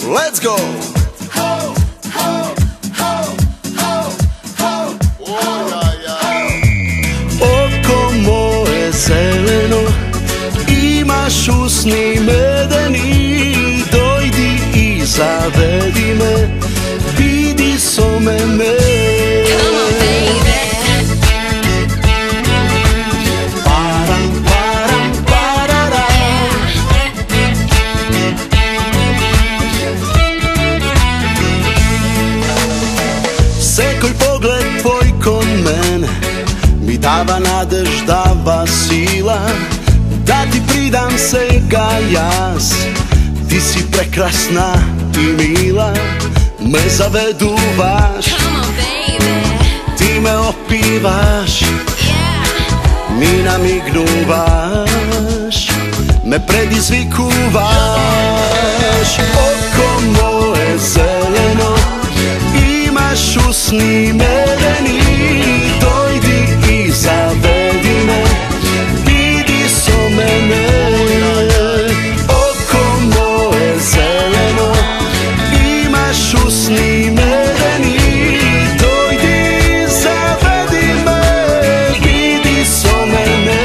Let's go! Oko moje zeleno, imaš usni medeni, dojdi i zavedi me, vidi so me. Sekoj pogled tvoj kod mene mi dava nadež, dava sila da ti pridam svega jas. Ti si prekrasna i mila, me zaveduvaš, ti me opivaš, mi namignuvaš, me predizvikuvaš. Oko moje zeleno, imaš usni medeni, dojdi i zavedi me, vidi so mene. Oko moje zeleno, imaš usni medeni, dojdi i zavedi me, vidi so mene.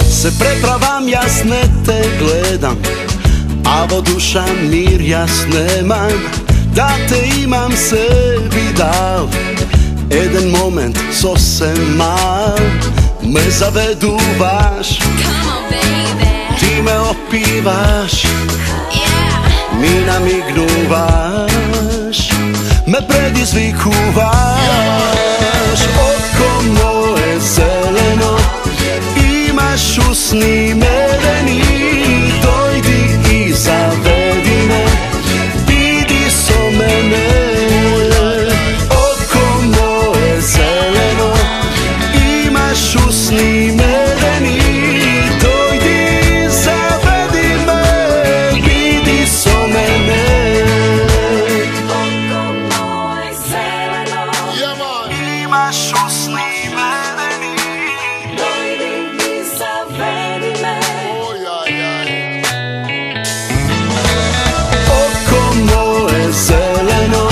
Se prepravam, jasne te gledam, a vo duša mir jas nemam, da te imam sebi dal. Jeden moment sosem mal, me zaveduvaš, ti me opivaš, mi namignuvaš, me predizvikuvaš. Oko moje zeleno, imaš usni medeni, dojdi i zavedi me, vidi so mene. Oko moje zeleno, imaš usni medeni, dojdi i zavedi me, vidi so mene. Oko moje zeleno, imaš usni medeni, oko moje zeleno,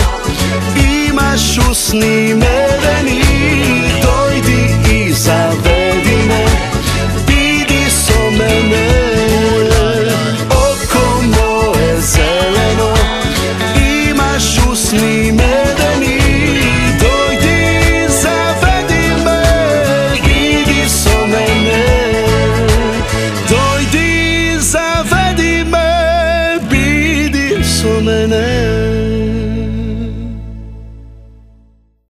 imaš usni